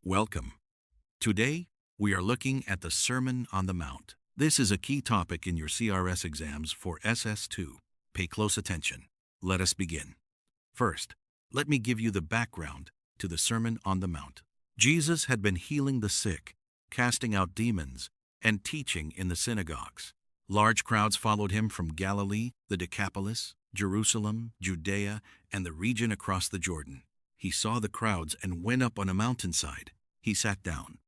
Welcome. Today, we are looking at the Sermon on the Mount. This is a key topic in your CRS exams for SS2. Pay close attention. Let us begin. First, let me give you the background to the Sermon on the Mount. Jesus had been healing the sick, casting out demons, and teaching in the synagogues. Large crowds followed him from Galilee, the Decapolis, Jerusalem, Judea, and the region across the Jordan. He saw the crowds and went up on a mountainside. He sat down.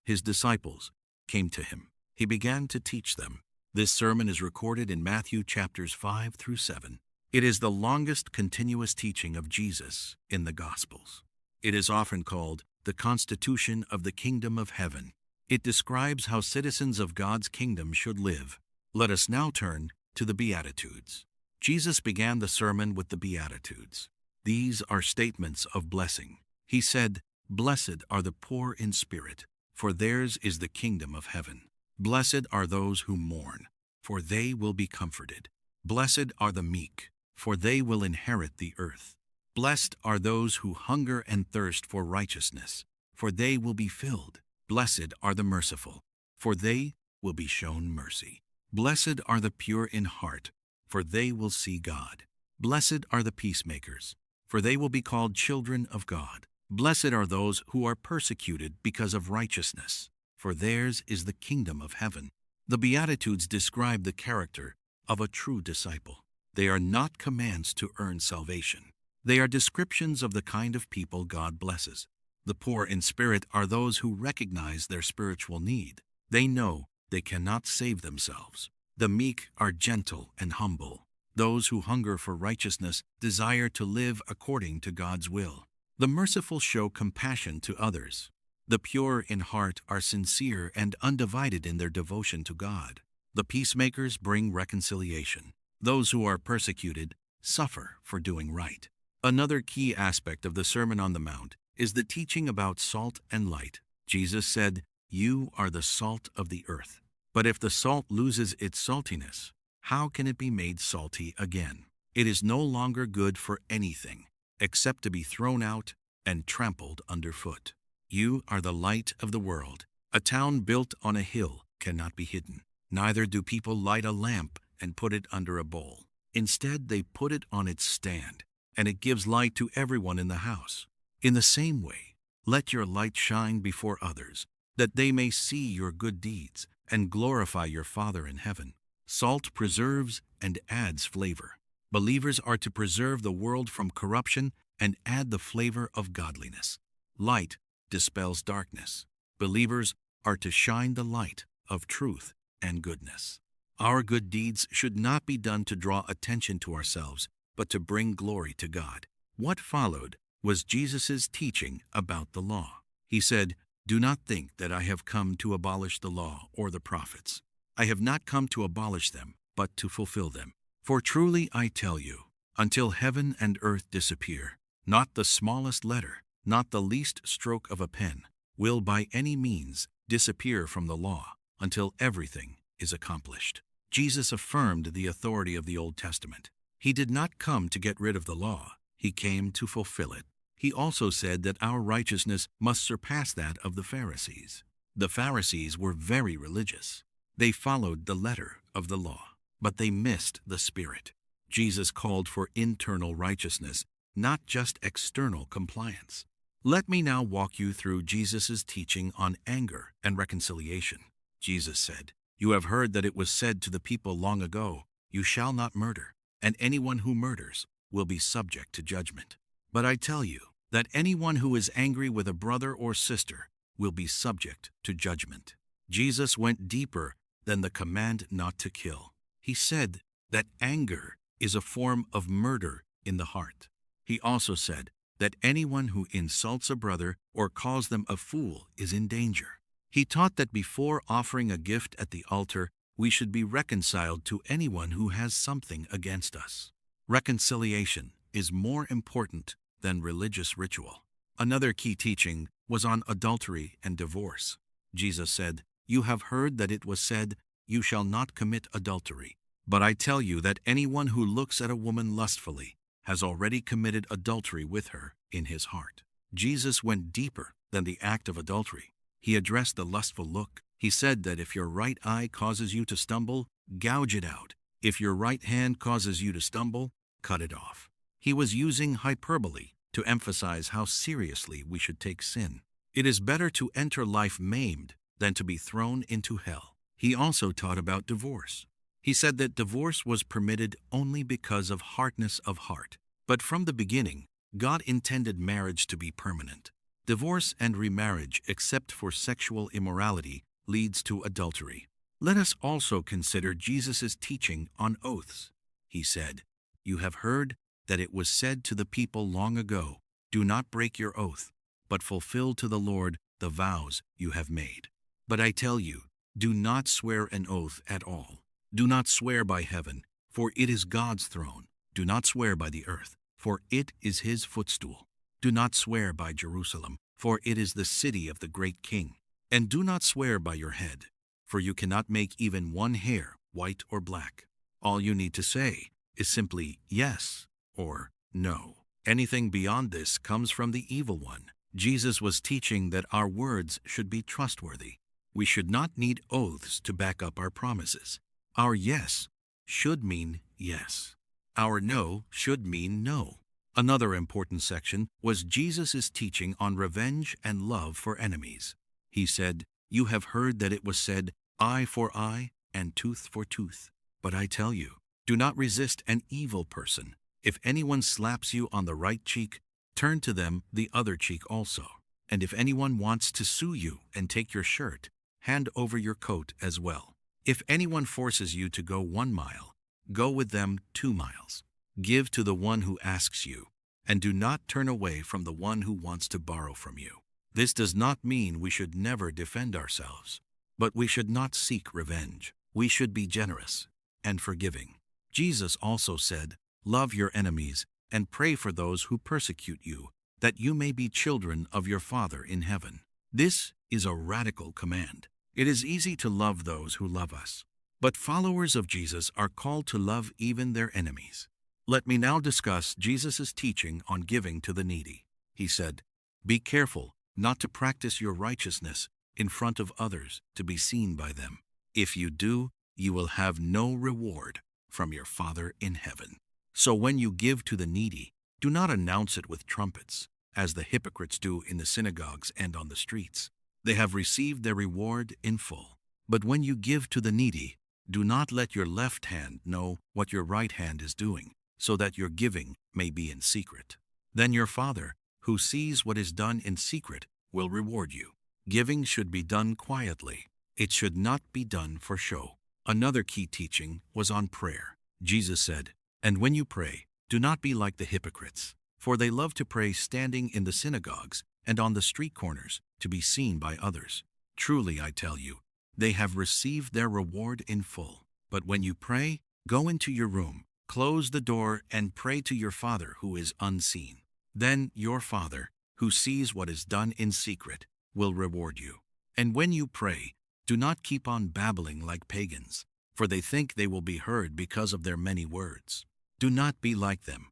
His disciples came to him. He began to teach them. This sermon is recorded in Matthew chapters 5 through 7. It is the longest continuous teaching of Jesus in the Gospels. It is often called the Constitution of the Kingdom of Heaven. It describes how citizens of God's kingdom should live. Let us now turn to the Beatitudes. Jesus began the sermon with the Beatitudes. These are statements of blessing. He said, "Blessed are the poor in spirit, for theirs is the kingdom of heaven. Blessed are those who mourn, for they will be comforted. Blessed are the meek, for they will inherit the earth. Blessed are those who hunger and thirst for righteousness, for they will be filled. Blessed are the merciful, for they will be shown mercy. Blessed are the pure in heart, for they will see God. Blessed are the peacemakers, for they will be called children of God. Blessed are those who are persecuted because of righteousness, for theirs is the kingdom of heaven." The Beatitudes describe the character of a true disciple. They are not commands to earn salvation. They are descriptions of the kind of people God blesses. The poor in spirit are those who recognize their spiritual need. They know they cannot save themselves. The meek are gentle and humble. Those who hunger for righteousness desire to live according to God's will. The merciful show compassion to others. The pure in heart are sincere and undivided in their devotion to God. The peacemakers bring reconciliation. Those who are persecuted suffer for doing right. Another key aspect of the Sermon on the Mount is the teaching about salt and light. Jesus said, "You are the salt of the earth. But if the salt loses its saltiness, how can it be made salty again? It is no longer good for anything except to be thrown out and trampled underfoot. You are the light of the world. A town built on a hill cannot be hidden. Neither do people light a lamp and put it under a bowl. Instead, they put it on its stand, and it gives light to everyone in the house. In the same way, let your light shine before others, that they may see your good deeds and glorify your Father in heaven." Salt preserves and adds flavor. Believers are to preserve the world from corruption and add the flavor of godliness. Light dispels darkness. Believers are to shine the light of truth and goodness. Our good deeds should not be done to draw attention to ourselves, but to bring glory to God. What followed was Jesus' teaching about the law. He said, "Do not think that I have come to abolish the law or the prophets. I have not come to abolish them, but to fulfill them. For truly I tell you, until heaven and earth disappear, not the smallest letter, not the least stroke of a pen, will by any means disappear from the law until everything is accomplished." Jesus affirmed the authority of the Old Testament. He did not come to get rid of the law. He came to fulfill it. He also said that our righteousness must surpass that of the Pharisees. The Pharisees were very religious. They followed the letter of the law, but they missed the spirit. Jesus called for internal righteousness, not just external compliance. Let me now walk you through Jesus' teaching on anger and reconciliation. Jesus said, "You have heard that it was said to the people long ago, 'You shall not murder, and anyone who murders will be subject to judgment.' But I tell you that anyone who is angry with a brother or sister will be subject to judgment." Jesus went deeper than the command not to kill. He said that anger is a form of murder in the heart. He also said that anyone who insults a brother or calls them a fool is in danger. He taught that before offering a gift at the altar, we should be reconciled to anyone who has something against us. Reconciliation is more important than religious ritual. Another key teaching was on adultery and divorce. Jesus said, "You have heard that it was said, 'You shall not commit adultery.' But I tell you that anyone who looks at a woman lustfully has already committed adultery with her in his heart." Jesus went deeper than the act of adultery. He addressed the lustful look. He said that if your right eye causes you to stumble, gouge it out. If your right hand causes you to stumble, cut it off. He was using hyperbole to emphasize how seriously we should take sin. It is better to enter life maimed than to be thrown into hell. He also taught about divorce. He said that divorce was permitted only because of hardness of heart. But from the beginning, God intended marriage to be permanent. Divorce and remarriage, except for sexual immorality, leads to adultery. Let us also consider Jesus' teaching on oaths. He said, "You have heard that it was said to the people long ago, 'Do not break your oath, but fulfill to the Lord the vows you have made.' But I tell you, do not swear an oath at all. Do not swear by heaven, for it is God's throne. Do not swear by the earth, for it is his footstool. Do not swear by Jerusalem, for it is the city of the great King. And do not swear by your head, for you cannot make even one hair white or black. All you need to say is simply yes or no. Anything beyond this comes from the evil one." Jesus was teaching that our words should be trustworthy. We should not need oaths to back up our promises. Our yes should mean yes. Our no should mean no. Another important section was Jesus' teaching on revenge and love for enemies. He said, "You have heard that it was said, 'Eye for eye and tooth for tooth.' But I tell you, do not resist an evil person. If anyone slaps you on the right cheek, turn to them the other cheek also. And if anyone wants to sue you and take your shirt, hand over your coat as well. If anyone forces you to go 1 mile, go with them 2 miles. Give to the one who asks you, and do not turn away from the one who wants to borrow from you." This does not mean we should never defend ourselves, but we should not seek revenge. We should be generous and forgiving. Jesus also said, "Love your enemies and pray for those who persecute you, that you may be children of your Father in heaven." This is a radical command. It is easy to love those who love us, but followers of Jesus are called to love even their enemies. Let me now discuss Jesus' teaching on giving to the needy. He said, "Be careful not to practice your righteousness in front of others to be seen by them. If you do, you will have no reward from your Father in heaven. So when you give to the needy, do not announce it with trumpets, as the hypocrites do in the synagogues and on the streets. They have received their reward in full. But when you give to the needy, do not let your left hand know what your right hand is doing, so that your giving may be in secret. Then your Father, who sees what is done in secret, will reward you." Giving should be done quietly. It should not be done for show. Another key teaching was on prayer. Jesus said, "And when you pray, do not be like the hypocrites, for they love to pray standing in the synagogues and on the street corners to be seen by others. Truly, I tell you, they have received their reward in full. But when you pray, go into your room, close the door, and pray to your Father who is unseen. Then your Father, who sees what is done in secret, will reward you. And when you pray, do not keep on babbling like pagans, for they think they will be heard because of their many words. Do not be like them,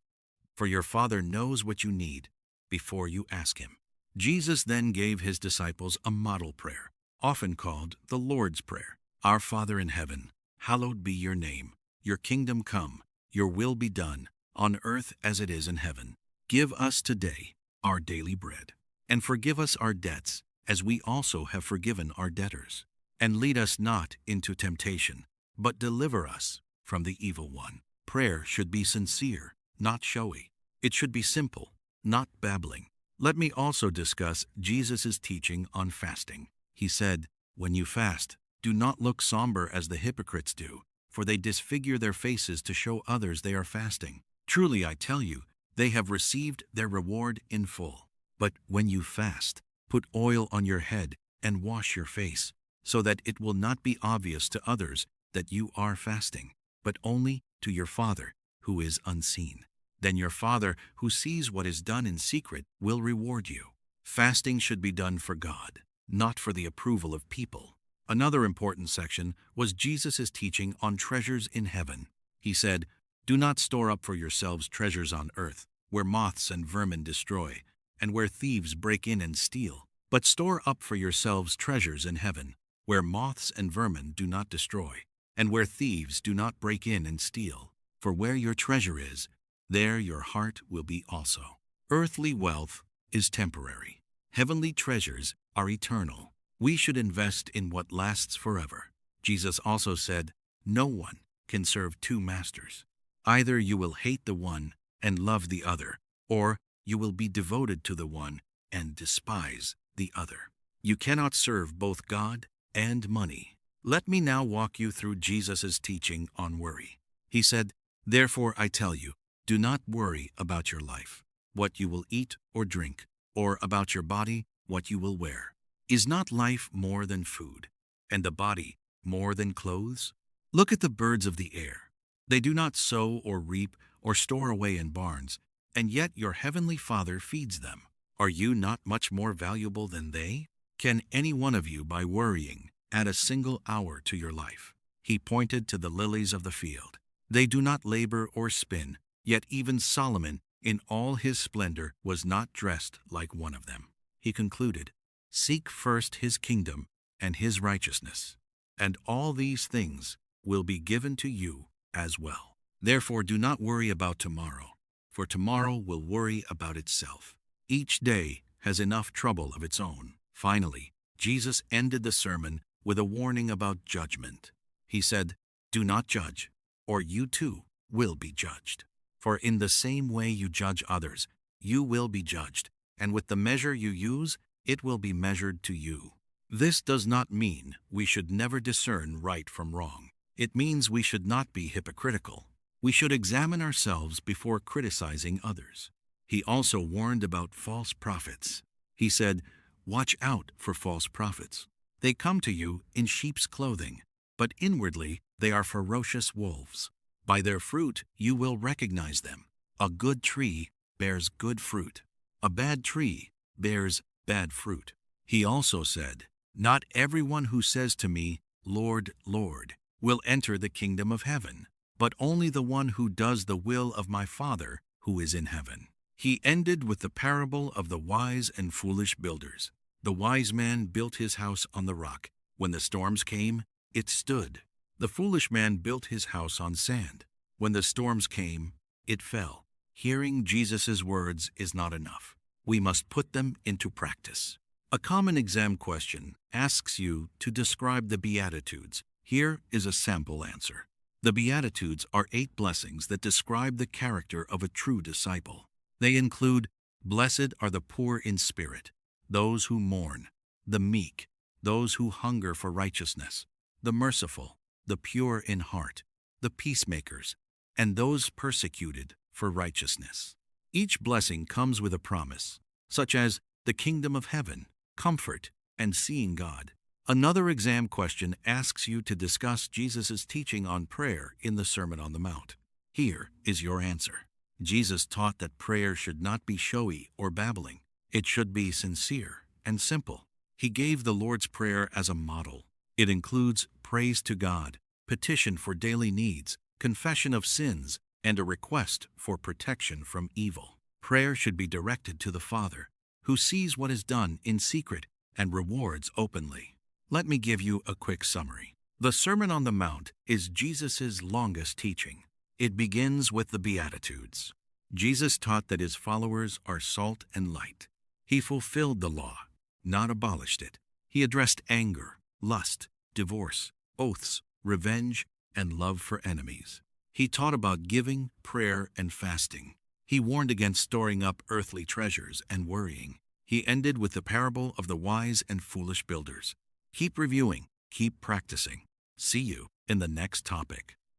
for your Father knows what you need before you ask him." Jesus then gave his disciples a model prayer, often called the Lord's Prayer. "Our Father in heaven, hallowed be your name. Your kingdom come, your will be done, on earth as it is in heaven. Give us today our daily bread, and forgive us our debts, as we also have forgiven our debtors. And lead us not into temptation, but deliver us from the evil one." Prayer should be sincere, not showy. It should be simple, not babbling. Let me also discuss Jesus' teaching on fasting. He said, "When you fast, do not look somber as the hypocrites do, for they disfigure their faces to show others they are fasting. Truly, I tell you, they have received their reward in full. But when you fast, put oil on your head and wash your face, so that it will not be obvious to others that you are fasting, but only to your Father who is unseen. Then your Father, who sees what is done in secret, will reward you." Fasting should be done for God, not for the approval of people. Another important section was Jesus' teaching on treasures in heaven. He said, "Do not store up for yourselves treasures on earth, where moths and vermin destroy, and where thieves break in and steal. But store up for yourselves treasures in heaven, where moths and vermin do not destroy, and where thieves do not break in and steal. For where your treasure is, there your heart will be also. Earthly wealth is temporary. Heavenly treasures are eternal. We should invest in what lasts forever. Jesus also said, "No one can serve two masters. Either you will hate the one and love the other, or you will be devoted to the one and despise the other. You cannot serve both God and money." Let me now walk you through Jesus' teaching on worry. He said, "Therefore I tell you, do not worry about your life, what you will eat or drink, or about your body, what you will wear. Is not life more than food, and the body more than clothes? Look at the birds of the air. They do not sow or reap or store away in barns, and yet your heavenly Father feeds them. Are you not much more valuable than they? Can any one of you, by worrying, add a single hour to your life?" He pointed to the lilies of the field. They do not labor or spin, yet even Solomon, in all his splendor, was not dressed like one of them. He concluded, "Seek first his kingdom and his righteousness, and all these things will be given to you as well. Therefore do not worry about tomorrow, for tomorrow will worry about itself. Each day has enough trouble of its own." Finally, Jesus ended the sermon with a warning about judgment. He said, "Do not judge, or you too will be judged. For in the same way you judge others, you will be judged, and with the measure you use, it will be measured to you." This does not mean we should never discern right from wrong. It means we should not be hypocritical. We should examine ourselves before criticizing others. He also warned about false prophets. He said, "Watch out for false prophets. They come to you in sheep's clothing, but inwardly they are ferocious wolves. By their fruit you will recognize them. A good tree bears good fruit. A bad tree bears bad fruit." He also said, "Not everyone who says to me, 'Lord, Lord,' will enter the kingdom of heaven, but only the one who does the will of my Father who is in heaven." He ended with the parable of the wise and foolish builders. The wise man built his house on the rock. When the storms came, it stood. The foolish man built his house on sand. When the storms came, it fell. Hearing Jesus' words is not enough. We must put them into practice. A common exam question asks you to describe the Beatitudes. Here is a sample answer. The Beatitudes are 8 blessings that describe the character of a true disciple. They include, "Blessed are the poor in spirit, those who mourn, the meek, those who hunger for righteousness, the merciful, the pure in heart, the peacemakers, and those persecuted for righteousness." Each blessing comes with a promise, such as the kingdom of heaven, comfort, and seeing God. Another exam question asks you to discuss Jesus' teaching on prayer in the Sermon on the Mount. Here is your answer. Jesus taught that prayer should not be showy or babbling. It should be sincere and simple. He gave the Lord's Prayer as a model. It includes praise to God, petition for daily needs, confession of sins, and a request for protection from evil. Prayer should be directed to the Father, who sees what is done in secret and rewards openly. Let me give you a quick summary. The Sermon on the Mount is Jesus' longest teaching. It begins with the Beatitudes. Jesus taught that his followers are salt and light. He fulfilled the law, not abolished it. He addressed anger, lust, divorce, oaths, revenge, and love for enemies. He taught about giving, prayer, and fasting. He warned against storing up earthly treasures and worrying. He ended with the parable of the wise and foolish builders. Keep reviewing, keep practicing. See you in the next topic.